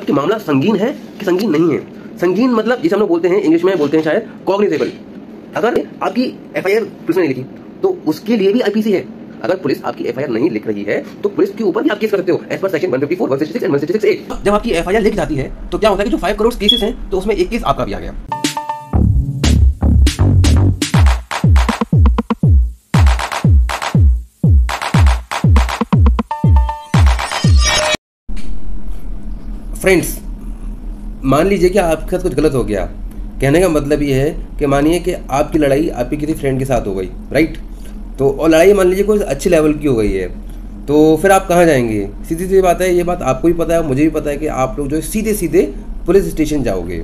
कि मामला संगीन है कि संगीन नहीं है। संगीन मतलब जिसे हम लोग बोलते हैं, इंग्लिश में बोलते हैं शायद कॉग्निजेबल। अगर आपकी एफआईआर पुलिस ने लिखी तो उसके लिए भी आईपीसी है। अगर पुलिस आपकी एफआईआर नहीं लिख रही है तो पुलिस के ऊपर भी आप केस करते हो as per section 154, 166 and 166A। जब आपकी एफआईआर लिख जाती है तो क्या होता है कि जो 5 करोड़ केसेस हैं तो उसमें एक केस आपका भी आ गया। फ्रेंड्स, मान लीजिए कि आपके साथ कुछ गलत हो गया। कहने का मतलब ये है कि मानिए कि आपकी लड़ाई आपके किसी फ्रेंड के साथ हो गई, राइट? तो और लड़ाई मान लीजिए कोई अच्छी लेवल की हो गई है, तो फिर आप कहाँ जाएंगे? सीधी सी बात है, ये बात आपको भी पता है, मुझे भी पता है कि आप लोग जो है सीधे सीधे पुलिस स्टेशन जाओगे।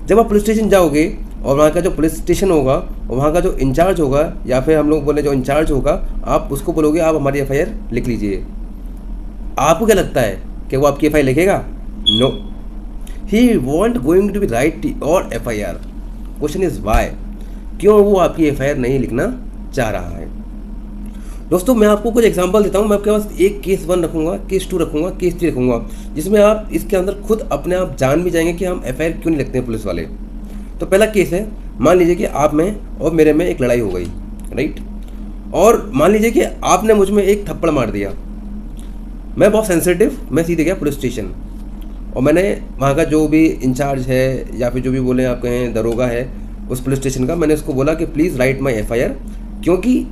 जब आप पुलिस स्टेशन जाओगे और वहाँ का जो पुलिस स्टेशन होगा और वहाँ का जो इंचार्ज होगा, या फिर हम लोग बोले जो इंचार्ज होगा, आप उसको बोलोगे आप हमारी एफआईआर लिख लीजिए। आपको क्या लगता है कि वो आपकी एफआईआर लिखेगा? No, he won't going to be write और एफआईआर। क्वेश्चन इज वाई, क्यों वो आपकी एफआईआर नहीं लिखना चाह रहा है? दोस्तों, मैं आपको कुछ एग्जांपल देता हूँ। मैं आपके पास एक केस 1 रखूँगा, केस 2 रखूँगा, केस 3 रखूँगा, जिसमें आप इसके अंदर खुद अपने आप जान भी जाएंगे कि हम एफआईआर क्यों नहीं लिखते हैं पुलिस वाले। तो पहला केस है, मान लीजिए कि आप में और मेरे में एक लड़ाई हो गई, राइट? और मान लीजिए कि आपने मुझ में एक थप्पड़ मार दिया। मैं बहुत सेंसिटिव, मैं सीधे गया पुलिस स्टेशन और मैंने वहाँ का जो भी इंचार्ज है या फिर जो भी बोले आप कहें दरोगा है उस पुलिस स्टेशन का, मैंने उसको बोला कि प्लीज़ राइट माई एफआईआर, क्योंकि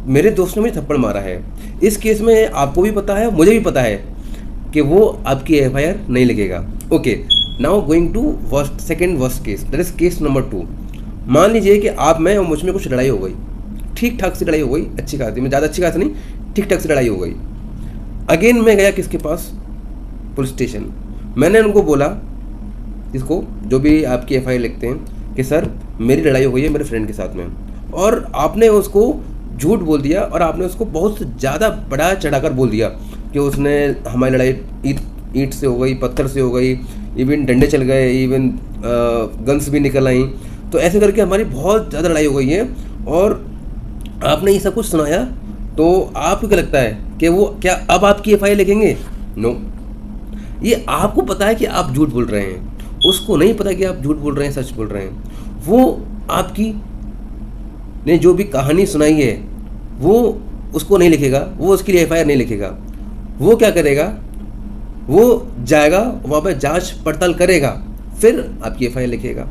मेरे दोस्त ने मुझे थप्पड़ मारा है। इस केस में आपको भी पता है, मुझे भी पता है कि वो आपकी एफआईआर नहीं लिखेगा। Okay, now going to second worst case, that is case number 2। मान लीजिए कि आप में और मुझ में कुछ लड़ाई हो गई, ठीक ठाक से लड़ाई हो गई, अच्छी खासी, मैं ज़्यादा अच्छी खासी नहीं, ठीक ठाक से लड़ाई हो गई। अगेन मैं गया किसके पास? Police station. मैंने उनको बोला, इसको जो भी आपकी एफआईआर लिखते हैं, कि सर मेरी लड़ाई हो गई है मेरे फ्रेंड के साथ में, और आपने उसको झूठ बोल दिया और आपने उसको बहुत ज़्यादा बढ़ा चढ़ाकर बोल दिया कि उसने हमारी लड़ाई ईंट से हो गई, पत्थर से हो गई, इवन डंडे चल गए, इवन गन्स भी निकल आई। तो ऐसे करके हमारी बहुत ज़्यादा लड़ाई हो गई है और आपने ये सब कुछ सुनाया। तो आपको क्या लगता है कि वो क्या अब आपकी एफआईआर लिखेंगे? नो, ये आपको पता है कि आप झूठ बोल रहे हैं, उसको नहीं पता कि आप झूठ बोल रहे हैं, सच बोल रहे हैं। वो आपकी ने जो भी कहानी सुनाई है वो उसको नहीं लिखेगा, वो उसके लिए एफआईआर नहीं लिखेगा। वो क्या करेगा? वो जाएगा वहाँ पर जांच पड़ताल करेगा, फिर आपकी एफआईआर लिखेगा।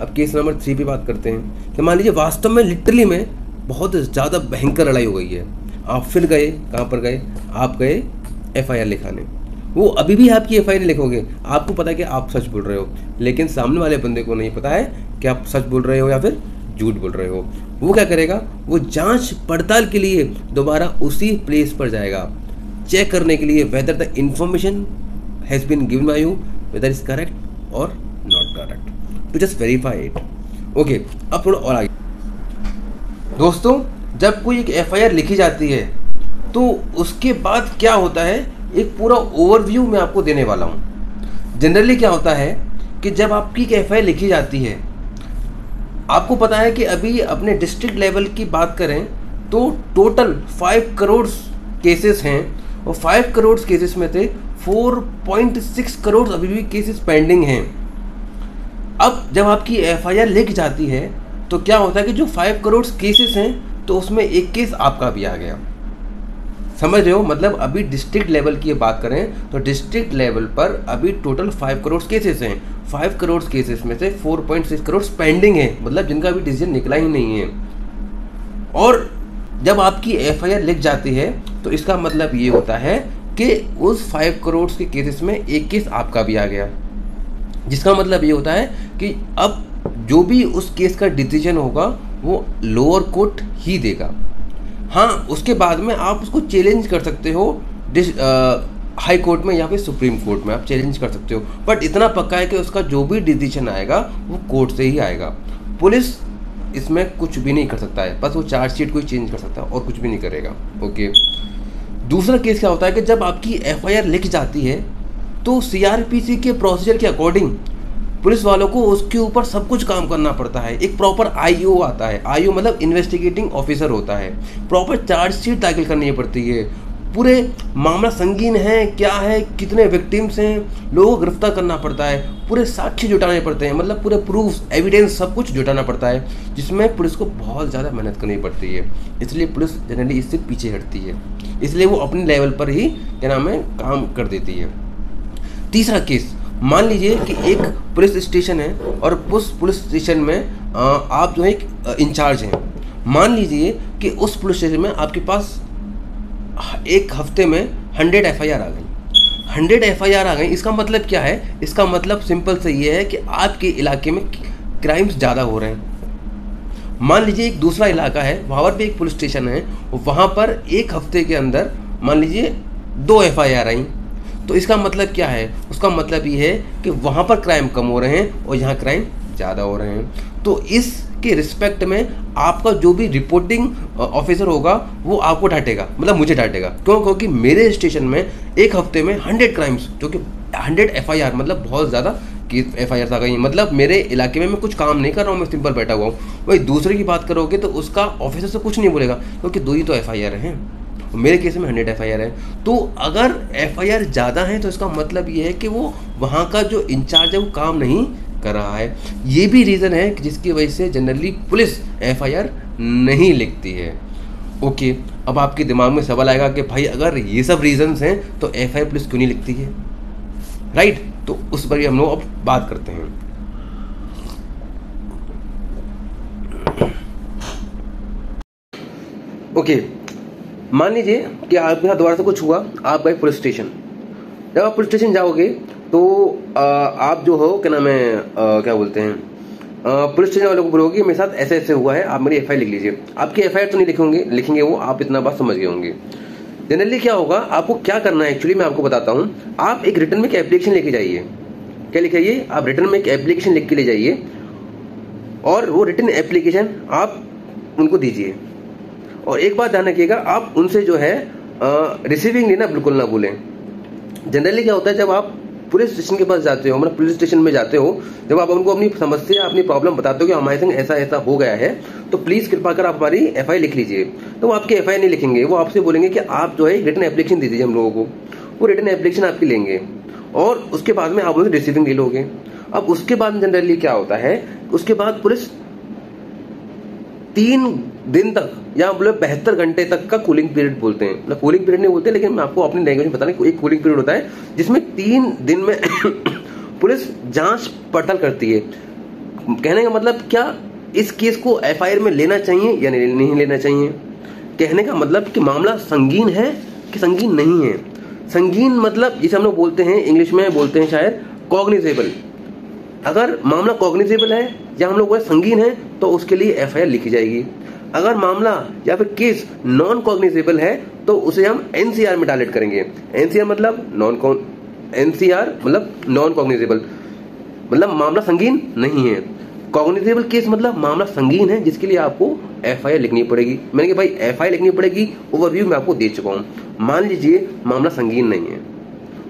अब केस नंबर 3 पे बात करते हैं कि मान लीजिए वास्तव में लिटरली में बहुत ज़्यादा भयंकर लड़ाई हो गई है। आप फिर गए, कहाँ पर गए? आप गए एफआईआर लिखाने। वो अभी भी आपकी एफआईआर नहीं लिखोगे, आपको पता है कि आप सच बोल रहे हो, लेकिन सामने वाले बंदे को नहीं पता है कि आप सच बोल रहे हो या फिर झूठ बोल रहे हो। वो क्या करेगा? वो जांच पड़ताल के लिए दोबारा उसी प्लेस पर जाएगा, चेक करने के लिए whether the information has been given by you, whether is correct और not correct, to just verify it. Okay, अब थोड़ा और आगे। दोस्तों, जब कोई एक एफआईआर लिखी जाती है तो उसके बाद क्या होता है, एक पूरा ओवरव्यू मैं आपको देने वाला हूँ। जनरली क्या होता है कि जब आपकी एक एफआईआर लिखी जाती है, आपको पता है कि अभी अपने डिस्ट्रिक्ट लेवल की बात करें तो टोटल 5 करोड़ केसेस हैं और 5 करोड़ केसेस में से 4.6 करोड़ अभी भी केसेस पेंडिंग हैं। अब जब आपकी एफआईआर लिख जाती है तो क्या होता है कि जो 5 करोड़ केसेस हैं तो उसमें एक केस आपका भी आ गया। समझ रहे हो? मतलब अभी डिस्ट्रिक्ट लेवल की बात करें तो डिस्ट्रिक्ट लेवल पर अभी टोटल 5 करोड़ केसेस हैं। 5 करोड़ केसेस में से 4.6 करोड़ पेंडिंग है, मतलब जिनका अभी डिसीजन निकला ही नहीं है। और जब आपकी एफआईआर लिख जाती है तो इसका मतलब ये होता है कि उस 5 करोड़ के केसेस में एक केस आपका भी आ गया, जिसका मतलब ये होता है कि अब जो भी उस केस का डिसीजन होगा वो लोअर कोर्ट ही देगा। हाँ, उसके बाद में आप उसको चैलेंज कर सकते हो हाई कोर्ट में या फिर सुप्रीम कोर्ट में आप चैलेंज कर सकते हो, बट इतना पक्का है कि उसका जो भी डिसीजन आएगा वो कोर्ट से ही आएगा। पुलिस इसमें कुछ भी नहीं कर सकता है, बस वो चार्जशीट को ही चेंज कर सकता है और कुछ भी नहीं करेगा। ओके, दूसरा केस क्या होता है कि जब आपकी एफआईआर लिख जाती है तो सीआरपीसी के प्रोसीजर के अकॉर्डिंग पुलिस वालों को उसके ऊपर सब कुछ काम करना पड़ता है। एक प्रॉपर आईओ आता है, आईओ मतलब इन्वेस्टिगेटिंग ऑफिसर होता है, प्रॉपर चार्जशीट दाखिल करनी पड़ती है, पूरे मामला संगीन है, क्या है, कितने विक्टिम्स हैं, लोगों को गिरफ्तार करना पड़ता है, पूरे साक्ष्य जुटाने पड़ते हैं, मतलब पूरे प्रूफ, एविडेंस सब कुछ जुटाना पड़ता है, जिसमें पुलिस को बहुत ज़्यादा मेहनत करनी पड़ती है। इसलिए पुलिस जनरली इससे पीछे हटती है, इसलिए वो अपने लेवल पर ही क्या नाम है काम कर देती है। तीसरा केस, मान लीजिए कि एक पुलिस स्टेशन है और उस पुलिस स्टेशन में आप जो है एक इंचार्ज हैं। मान लीजिए कि उस पुलिस स्टेशन में आपके पास एक हफ्ते में 100 FIR आ गई। 100 FIR आ गई, इसका मतलब क्या है? इसका मतलब सिंपल से ये है कि आपके इलाके में क्राइम्स ज़्यादा हो रहे हैं। मान लीजिए एक दूसरा इलाका है, वहाँ पर भी एक पुलिस स्टेशन है, वहाँ पर एक हफ्ते के अंदर मान लीजिए 2 FIR आई, तो इसका मतलब क्या है? उसका मतलब ये है कि वहाँ पर क्राइम कम हो रहे हैं और यहाँ क्राइम ज़्यादा हो रहे हैं। तो इसके रिस्पेक्ट में आपका जो भी रिपोर्टिंग ऑफिसर होगा वो आपको डांटेगा, मतलब मुझे डांटेगा। क्यों? क्योंकि मेरे स्टेशन में एक हफ्ते में 100 क्राइम्स, जो कि 100 FIR मतलब बहुत ज़्यादा केस FIR आ गई। मतलब मेरे इलाके में मैं कुछ काम नहीं कर रहा हूँ, मैं सिंपल बैठा हुआ हूँ। वही दूसरे की बात करोगे तो उसका ऑफिसर से कुछ नहीं बोलेगा, क्योंकि 2 ही तो FIR हैं। मेरे केस में 100 FIR है। तो अगर FIR ज़्यादा है तो इसका मतलब ये है कि वो वहाँ का जो इंचार्ज है वो काम नहीं कर रहा है। ये भी रीज़न है कि जिसकी वजह से जनरली पुलिस FIR नहीं लिखती है। ओके, अब आपके दिमाग में सवाल आएगा कि भाई अगर ये सब रीजंस हैं तो FIR पुलिस क्यों नहीं लिखती है, राइट? तो उस पर भी हम लोग अब बात करते हैं। ओके, मान लीजिए कि आपके साथ दोबारा से कुछ हुआ, आप गए पुलिस स्टेशन। जब आप पुलिस स्टेशन जाओगे तो आप जो हो क्या नाम है क्या बोलते हैं, पुलिस स्टेशन वालों को बोलोगे मेरे साथ ऐसे ऐसे हुआ है, आप मेरी FIR लिख लीजिए। आपकी FIR तो नहीं लिखेंगे वो, आप इतना बात समझ गए होंगे। जनरली क्या होगा, आपको क्या करना है एक्चुअली मैं आपको बताता हूँ। आप एक रिटर्न में एक एप्लीकेशन लेके जाइए। क्या लिखाइए? आप रिटर्न में एक एप्लीकेशन लिख के ले जाइए और वो रिटर्न एप्लीकेशन आप उनको दीजिए। और एक बात ध्यान रखिएगा, आप उनसे जो है रिसीविंग लेना बिल्कुल ना भूलें। जनरली क्या होता है, जब आप पुलिस स्टेशन के पास जाते हो, मतलब पुलिस स्टेशन में जाते हो, जब आप उनको अपनी समस्या, अपनी प्रॉब्लम बताते हो कि हमारे संग ऐसा ऐसा हो गया है, तो प्लीज कृपा कर आप हमारी FIR लिख लीजिए। तो वो आपकी FIR नहीं लिखेंगे, वो आपसे बोलेंगे कि आप जो है रिटर्न एप्लीकेशन दे दीजिए हम लोगों को। वो रिटर्न एप्लीकेशन आपकी लेंगे और उसके बाद में आप उनसे रिसीविंग ले लोगे। अब उसके बाद जनरली क्या होता है, उसके बाद पुलिस 3 दिन तक या बोले 72 घंटे तक का कूलिंग पीरियड बोलते हैं। मतलब कूलिंग पीरियड नहीं बोलते, लेकिन मैं आपको अपनी लैंग्वेज में बताना, एक कूलिंग पीरियड होता है जिसमें 3 दिन में पुलिस जांच पड़ताल करती है। कहने का मतलब क्या, इस केस को FIR में लेना चाहिए या नहीं लेना चाहिए। कहने का मतलब कि मामला संगीन है कि संगीन नहीं है। संगीन मतलब जिसे हम लोग बोलते हैं, इंग्लिश में बोलते हैं शायद कॉग्निजेबल। अगर मामला कॉग्निजेबल है या हम लोग बोले संगीन है तो उसके लिए FIR लिखी जाएगी। अगर मामला या फिर केस नॉन कॉग्निजेबल है तो उसे हम NCR में डायलेट करेंगे। NCR मतलब नॉन कॉग्निजेबल, मतलब मामला संगीन नहीं है। कॉग्निजेबल केस मतलब मामला संगीन है, जिसके लिए आपको FIR लिखनी पड़ेगी। मैंने कहा भाई FIR लिखनी पड़ेगी, ओवरव्यू मैं आपको दे चुका हूं। मान लीजिए मामला संगीन नहीं है,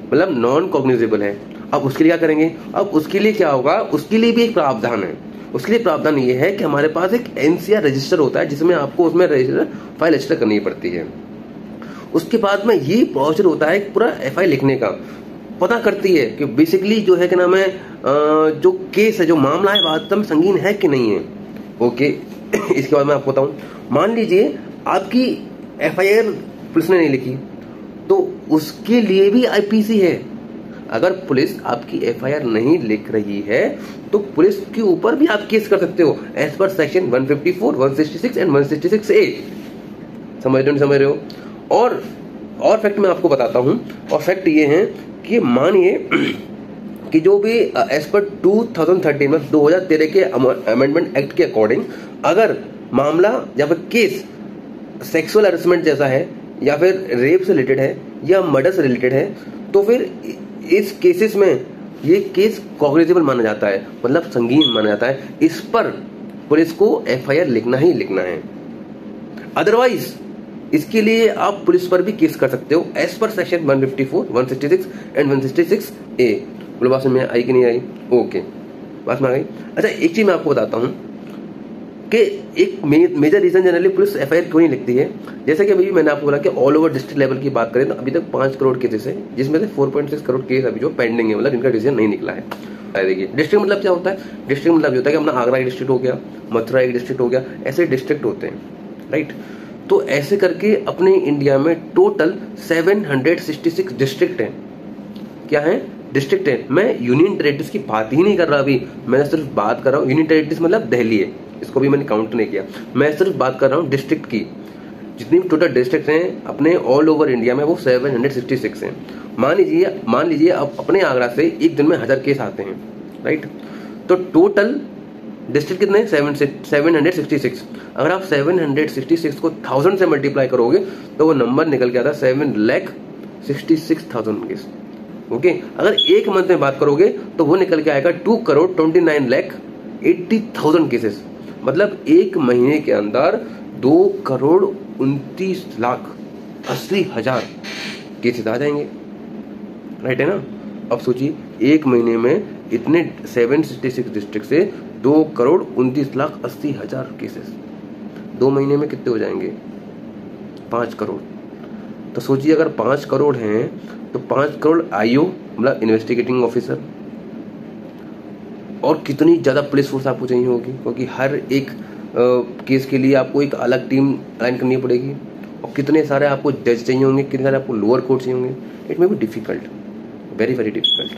मतलब नॉन कॉग्निजेबल है, अब उसके लिए क्या करेंगे? अब उसके लिए क्या होगा, उसके लिए भी एक प्रावधान है। उसके लिए प्रावधान ये है कि हमारे पास एक NCR रजिस्टर होता है, जिसमें आपको उसमें फाइल रजिस्टर करनी पड़ती है। उसके बाद में ये प्रोसीजर होता है पूरा FIR लिखने का, पता करती है कि बेसिकली जो है क्या नाम है, जो केस है, जो मामला है वास्तव में संगीन है कि नहीं है। ओके, इसके बाद मैं आपको बताऊं, मान लीजिए आपकी FIR पुलिस ने नहीं लिखी, तो उसके लिए भी IPC है। अगर पुलिस आपकी FIR नहीं लिख रही है तो पुलिस के ऊपर भी आप केस कर सकते हो as per section 154, 166 and 166A। समझ रहे हो? और फैक्ट मैं आपको बताता हूं, और फैक्ट ये है कि मानिए कि जो भी एज पर 2013 में 2013 के अमेंडमेंट एक्ट के अकॉर्डिंग अगर मामला या फिर केस सेक्सुअल हरेसमेंट जैसा है या फिर रेप से रिलेटेड है या मर्डर से रिलेटेड है, तो फिर इस केसेस में ये केस कॉग्निजेबल माना जाता है, मतलब संगीन माना जाता है। इस पर पुलिस को FIR लिखना ही लिखना है। अदरवाइज इसके लिए आप पुलिस पर भी केस कर सकते हो as per section 154, 166 and 166A। बोलो बात में आई कि नहीं आई? ओके, बात में आ गई। अच्छा, एक चीज मैं आपको बताता हूँ, कि एक major reason generally police FIR क्यों नहीं लिखती है, जैसे कि अभी मैंने आपको बोला कि ऑल ओवर डिस्ट्रिक्ट लेवल की बात करें तो अभी तक 5 करोड़ केसेस है, जिसमें से 4.6 करोड़ केस अभी जो पेंडिंग है, मतलब इनका डिसीजन नहीं निकला है। देखिए डिस्ट्रिक्ट मतलब क्या होता है, डिस्ट्रिक्ट मतलब ये होता है कि अपना आगरा एक डिस्ट्रिक्ट हो गया, मथुरा एक डिस्ट्रिक्ट हो गया, ऐसे डिस्ट्रिक्ट होते हैं, राइट। तो ऐसे करके अपने इंडिया में टोटल 766 डिस्ट्रिक्ट हैं। क्या है? डिस्ट्रिक्ट है। मैं यूनियन टेरिटरीज की बात ही नहीं कर रहा अभी, मैं सिर्फ बात कर रहा हूँ, यूनियन टेरिटरीज मतलब दिल्ली है, इसको भी मैंने काउंट नहीं किया, मैं सिर्फ बात कर रहा हूँ डिस्ट्रिक्ट की। जितनी भी टोटल डिस्ट्रिक्ट हैं अपने ऑल ओवर इंडिया में वो 766 हैं। मान लीजिए अब अपने आगरा से एक दिन में 1000 केस आते हैं, राइट। तो टोटल डिस्ट्रिक्ट कितने? 766। अगर आप 766 को 1000 से मल्टीप्लाई करोगे तो वो नंबर निकल के आता है 7,66,000 केस। ओके, अगर एक मंथ में बात करोगे तो वो निकल के आएगा 2,29,80,000 केसेस। मतलब एक महीने के अंदर 2,29,80,000 केसेस आ जाएंगे, राइट है ना। अब सोचिए एक महीने में इतने 766 डिस्ट्रिक्ट से 2,29,80,000 केसेस, 2 महीने में कितने हो जाएंगे? 5 करोड़। तो सोचिए अगर 5 करोड़ हैं तो 5 करोड़ आईओ मतलब इन्वेस्टिगेटिंग ऑफिसर, और कितनी ज्यादा पुलिस फोर्स आपको चाहिए होगी, क्योंकि हर एक केस के लिए आपको एक अलग टीम अलाइन करनी पड़ेगी, और कितने सारे आपको जज चाहिए होंगे, कितने सारे आपको लोअर कोर्ट चाहिए होंगे। It may be difficult, very very difficult.